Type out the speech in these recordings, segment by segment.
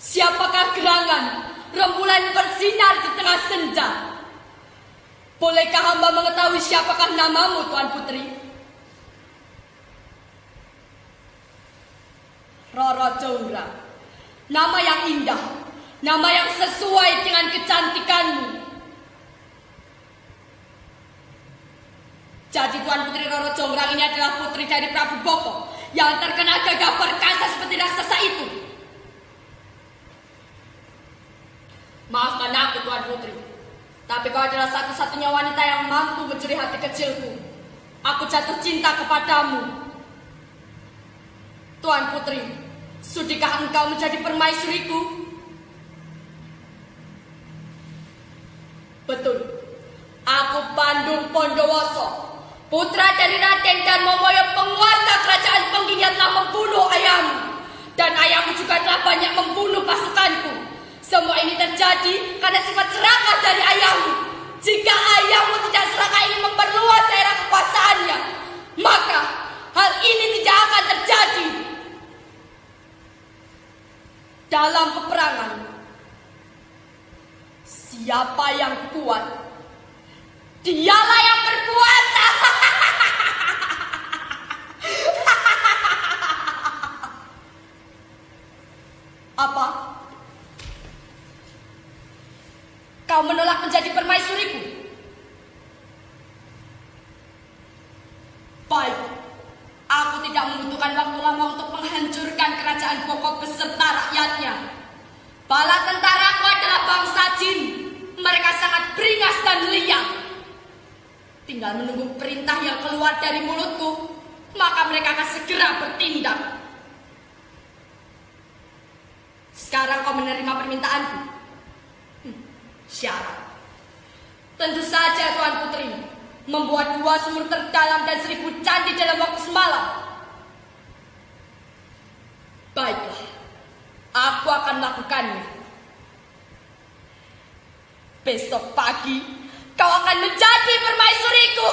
Siapakah gerangan rembulan bersinar di tengah senja? Bolehkah hamba mengetahui siapakah namamu, Tuan Putri? Roro Jongra, nama yang indah, nama yang sesuai dengan kecantikanmu. Jadi Tuan Putri Roro Jongrang ini adalah putri dari Prabu Boko yang terkena gagah perkasa seperti raksasa itu. Maafkan aku, Tuan Putri, tapi kau adalah satu-satunya wanita yang mampu mencuri hati kecilku. Aku jatuh cinta kepadamu. Tuan Putri, sudikah engkau menjadi permaisuriku? Betul, aku Bandung Bondowoso, putra dari Raden Darmomoyo, penguasa kerajaan Pengging yang telah membunuh ayahmu. Dan ayahmu juga telah banyak membunuh pasukanku. Semua ini terjadi karena sifat serakah dari ayahmu. Jika ayahmu tidak serakah ingin memperluas daerah kekuasaannya, maka hal ini tidak akan terjadi. Dalam peperangan, siapa yang kuat, dialah yang berkuasa. Apa? Kau menolak menjadi permaisuriku? Baik, aku tidak membutuhkan waktu lama untuk menghancurkan kerajaan Boko beserta rakyatnya. Bala tentaraku adalah bangsa jin. Mereka sangat beringas dan liar. Tinggal menunggu perintah yang keluar dari mulutku, maka mereka akan segera bertindak. Sekarang kau menerima permintaanku? Syarat. Tentu saja, Tuan Putri, membuat 2 sumur terdalam dan 1000 candi dalam waktu semalam. Baiklah, aku akan melakukannya. Besok pagi kau akan menjadi permaisuriku.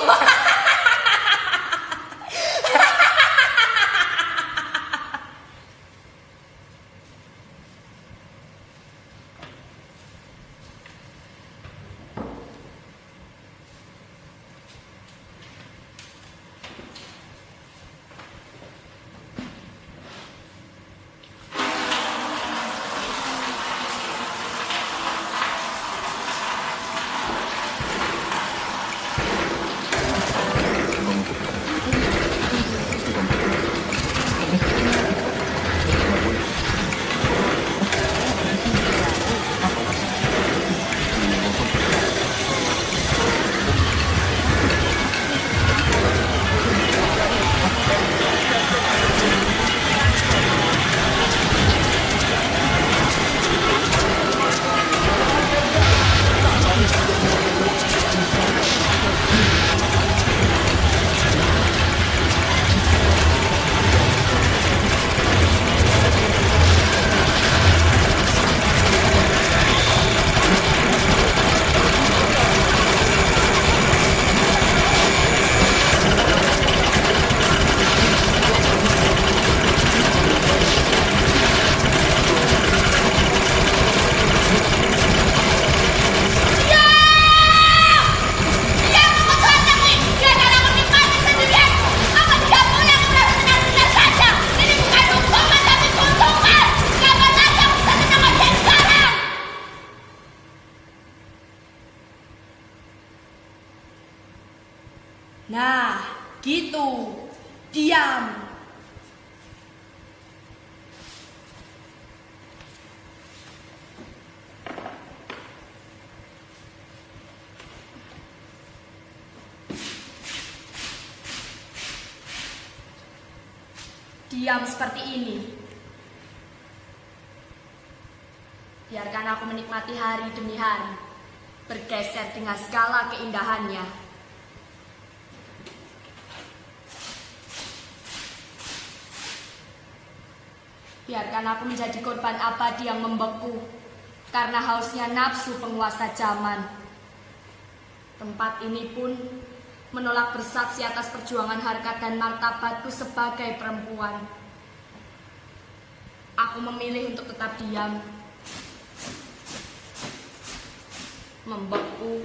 Nah, gitu. Diam. Diam seperti ini. Biarkan aku menikmati hari demi hari, bergeser dengan segala keindahannya. Biarkan aku menjadi korban abadi yang membeku karena hausnya nafsu penguasa zaman. Tempat ini pun menolak bersaksi atas perjuangan harkat dan martabatku sebagai perempuan. Aku memilih untuk tetap diam, membeku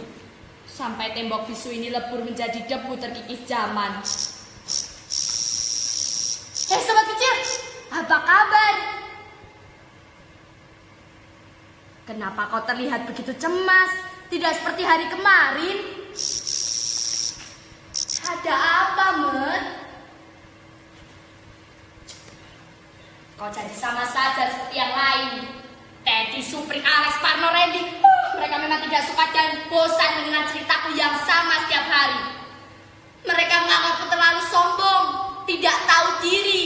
sampai tembok bisu ini lebur menjadi debu terkikis zaman. Sobat kecil, apa kabar? Kenapa kau terlihat begitu cemas? Tidak seperti hari kemarin. Ada apa, Met? Kau jadi sama saja seperti yang lain. Teddy, Supri, Alex, Parno, Randy. Mereka memang tidak suka dan bosan dengan ceritaku yang sama setiap hari. Mereka menganggapku terlalu sombong, tidak tahu diri,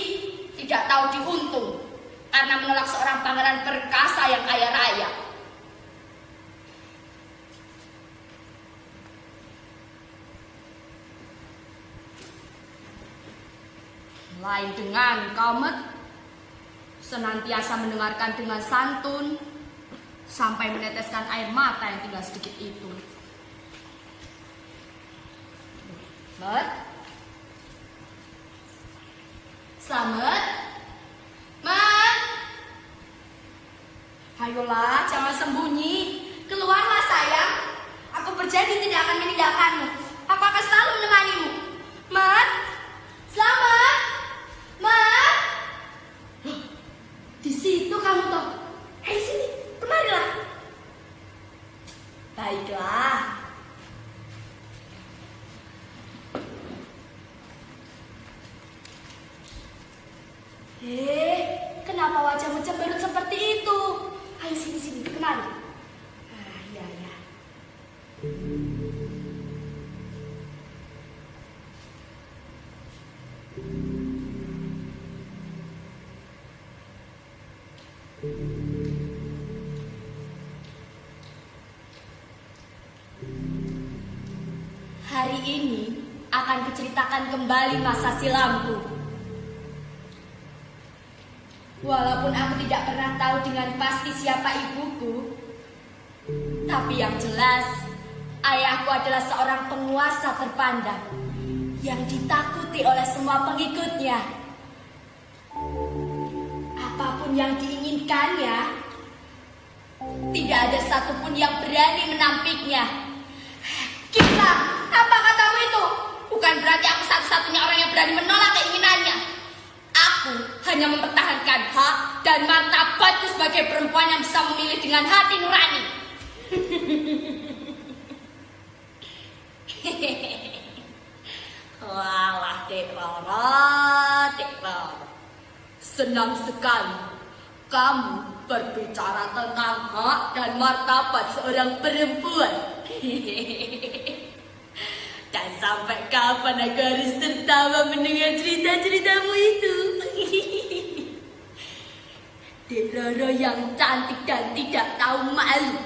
tidak tahu diuntung, karena menolak seorang pangeran perkasa yang kaya raya. Lain dengan kau, Met, senantiasa mendengarkan dengan santun sampai meneteskan air mata yang tinggal sedikit itu. Met, Slamet, Met, ayolah, jangan sembunyi, keluarlah sayang. Aku berjanji tidak akan meninggalkanmu. Aku akan selalu menemanimu. Met, Slamet, Met, di situ kamu toh. Hei sini, kemarilah. Baiklah. Kenapa wajahmu cemberut seperti itu? Ayo sini, kemari. Iya. Hari ini akan kuceritakan kembali masa silamku. Walaupun aku tidak pernah tahu dengan pasti siapa ibuku, tapi yang jelas ayahku adalah seorang penguasa terpandang yang ditakuti oleh semua pengikutnya. Apapun yang diinginkannya, tidak ada satupun yang berani menampiknya. Gila, apa katamu itu? Bukan berarti aku satu-satunya orang yang berani menolak keinginannya. Aku hanya mempertahankan hak dan martabatku sebagai perempuan yang bisa memilih dengan hati nurani. Walah, Dek Rara. Senang sekali kamu berbicara tentang hak dan martabat seorang perempuan. Dan sampai kapan aku harus tertawa mendengar cerita-ceritamu itu? Dek Rara yang cantik dan tidak tahu malu.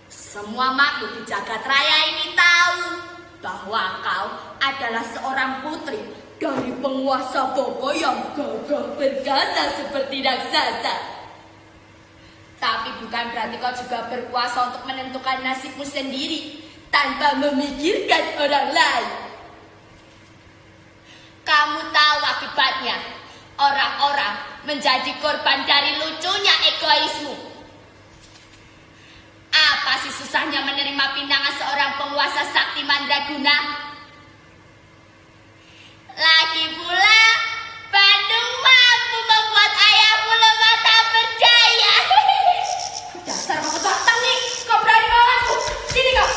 Semua makhluk di jagat raya ini tahu bahwa kau adalah seorang putri dari penguasa Bobo yang gagah perkasa seperti raksasa. Tapi bukan berarti kau juga berkuasa untuk menentukan nasibmu sendiri tanpa memikirkan orang lain. Kamu tahu akibatnya. Orang-orang menjadi korban dari lucunya egoismu. Apa sih susahnya menerima pinangan seorang penguasa sakti mandraguna? Lagi pula, Bandung mampu membuat ayahmu lemah tak berdaya. Dasar kau ketua nih, kau berani melawanku. Sini kau.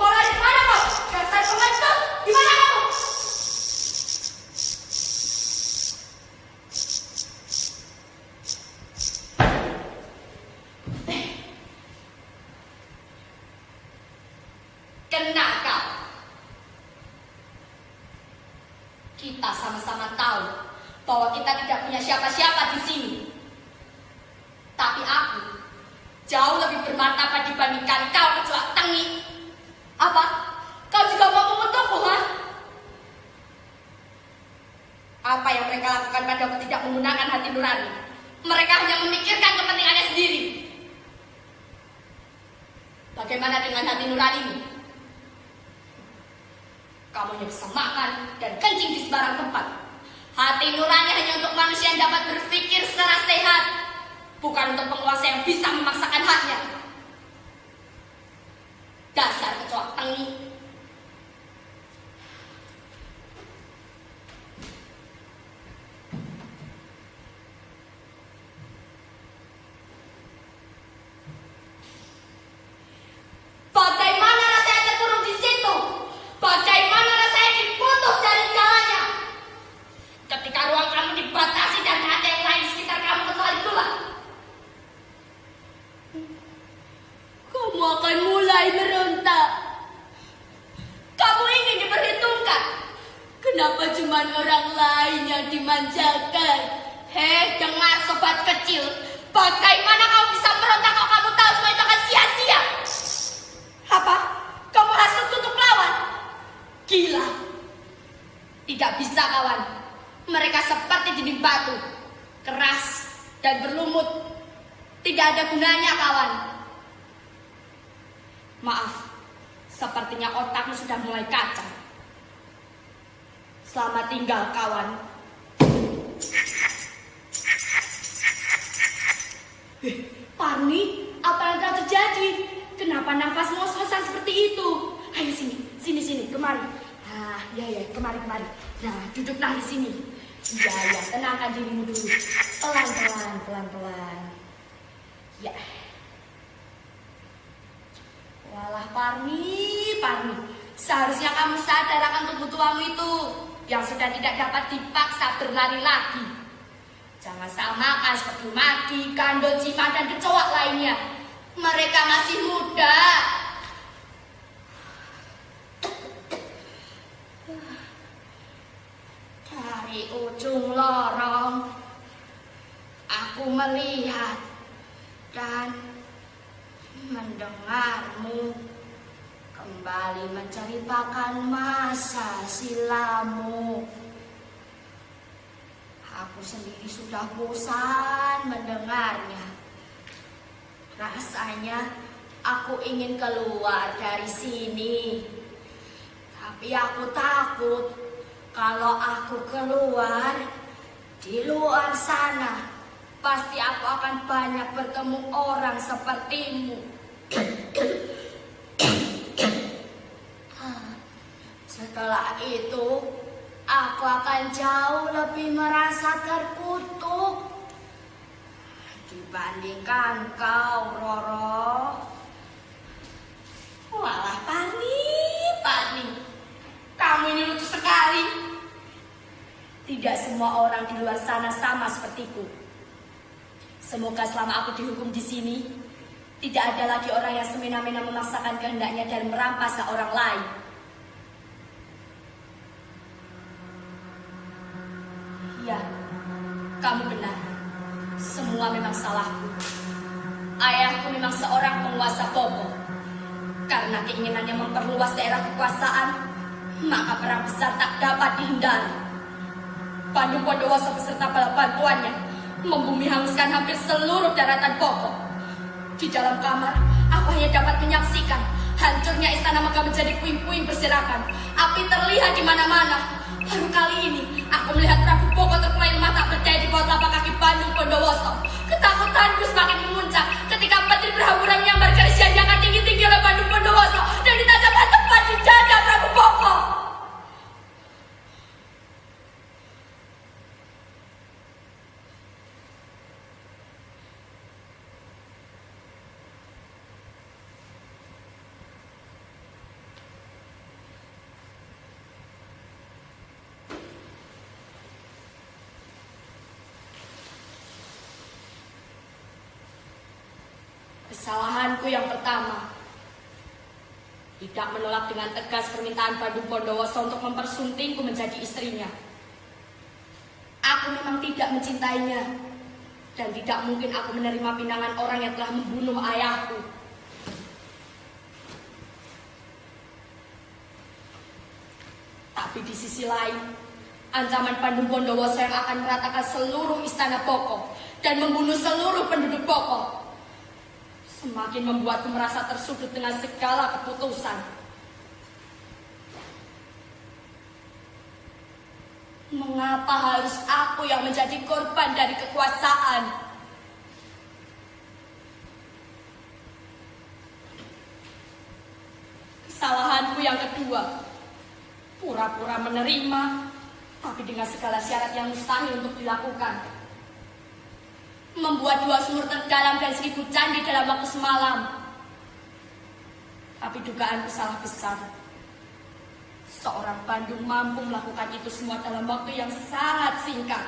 Mau lari kemana kau? Dasar pengecut, di mana kamu? Kena kau. Kita sama-sama tahu bahwa kita tidak punya siapa-siapa di sini. Tapi aku jauh lebih bermartabat dibandingkan kau kecoa tengi. Apa? Kau juga mau mengutukku, ha? Apa yang mereka lakukan padaku tidak menggunakan hati nurani. Mereka hanya memikirkan kepentingannya sendiri. Bagaimana dengan hati nuranimu? Kamu hanya bisa makan dan kencing di sembarang tempat. Hati nurani hanya untuk manusia yang dapat berpikir secara sehat, bukan untuk penguasa yang bisa memaksakan haknya. Dasar kecoa tengi. Bagaimana rasanya terkurung di situ? Bagaimana rasanya diputus dari segalanya? Ketika ruang kamu dibatasi dan tak ada yang lain di sekitar kamu kecuali tulang. Kamu akan mulai merontak. Kamu ingin diperhitungkan. Kenapa cuma orang lain yang dimanjakan? Hei, dengar sobat kecil. Bagaimana kamu bisa merontak kalau kamu tahu semua itu akan sia-sia? Apa? Kamu hasut untuk lawan? Gila. Tidak bisa, kawan. Mereka seperti dinding batu, keras dan berlumut. Tidak ada gunanya, kawan. Maaf, sepertinya otakmu sudah mulai kacau. Selamat tinggal, kawan. Parni, apa yang telah terjadi? Kenapa nafasmu ngos-ngosan seperti itu? Ayo sini, kemari. Ya, kemari. Nah, duduklah di sini. Ya, tenangkan dirimu dulu. Pelan-pelan. Ya. Walah, Parni. Seharusnya kamu sadar akan tubuh tuamu itu yang sudah tidak dapat dipaksa berlari lagi. Jangan samakan seperti Madi, Kando, Cima, dan kecoa lainnya. Mereka masih muda. Dari ujung lorong, aku melihat dan mendengarmu kembali menceritakan masa silammu. Aku sendiri sudah bosan mendengarnya. Rasanya aku ingin keluar dari sini. Tapi aku takut kalau aku keluar, di luar sana pasti aku akan banyak bertemu orang sepertimu. Setelah itu, aku akan jauh lebih merasa terkutuk dibandingkan kau, Roro. Walah, Parni. Kamu ini lucu sekali. Tidak semua orang di luar sana sama sepertiku. Semoga selama aku dihukum di sini, tidak ada lagi orang yang semena-mena memaksakan kehendaknya dan merampas hak orang lain. Ya, kamu benar. Semua memang salahku. Ayahku memang seorang penguasa Popo. Karena keinginannya memperluas daerah kekuasaan, maka perang besar tak dapat dihindari. Pandu Bondowoso beserta bala bantuannya membumi hanguskan hampir seluruh daratan Popo. Di dalam kamar, aku hanya dapat menyaksikan hancurnya istana Megah menjadi puing-puing berserakan. Api terlihat di mana-mana. Baru kali ini, aku melihat Prabu Popo terkulai lemah tak berdaya di bawah telapak kaki Bandung Bondowoso. Ketakutanku semakin memuncak ketika petir berhamburan menyambar keisian yang akan tinggi-tinggi oleh Bandung Bondowoso dan ditajamkan tepat di dada Prabu Popo. Kesalahanku yang pertama, tidak menolak dengan tegas permintaan Bandung Bondowoso untuk mempersuntingku menjadi istrinya. Aku memang tidak mencintainya, dan tidak mungkin aku menerima pinangan orang yang telah membunuh ayahku. Tapi di sisi lain, ancaman Bandung Bondowoso yang akan meratakan seluruh istana Popo dan membunuh seluruh penduduk Popo semakin membuatku merasa tersudut dengan segala keputusan. Mengapa harus aku yang menjadi korban dari kekuasaan? Kesalahanku yang kedua, pura-pura menerima, tapi dengan segala syarat yang mustahil untuk dilakukan. Membuat 2 sumur terdalam dan 1000 candi dalam waktu semalam. Tapi dugaanku salah besar. Seorang Bandung mampu melakukan itu semua dalam waktu yang sangat singkat.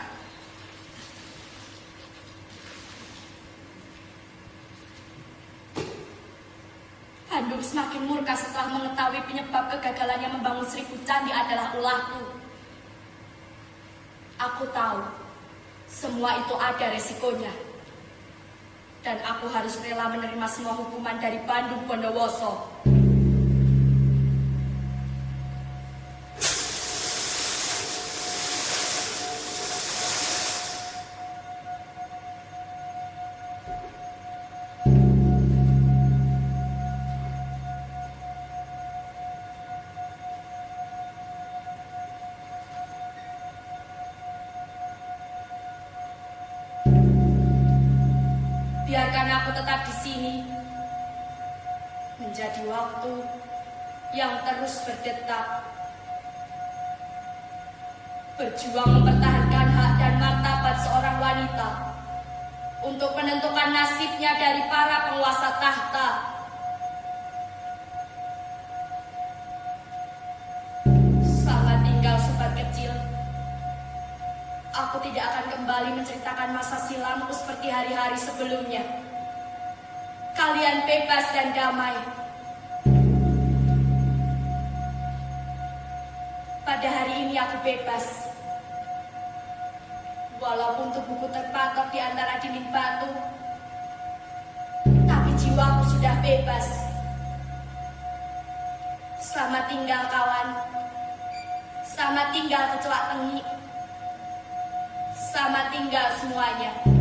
Bandung semakin murka setelah mengetahui penyebab kegagalannya membangun 1000 candi adalah ulahku. Aku tahu, semua itu ada resikonya. Dan aku harus rela menerima semua hukuman dari Bandung Bondowoso. Biarkan aku tetap di sini, menjadi waktu yang terus berdetak, berjuang mempertahankan hak dan martabat seorang wanita untuk menentukan nasibnya dari para penguasa tahta. Selamat tinggal sobat kecil. Aku tidak akan kembali menceritakan masa silamku seperti hari-hari sebelumnya. Kalian bebas dan damai. Pada hari ini aku bebas. Walaupun tubuhku terpatok di antara dinding batu, tapi jiwaku sudah bebas. Selamat tinggal kawan. Selamat tinggal kecoak tengik. Selamat tinggal semuanya.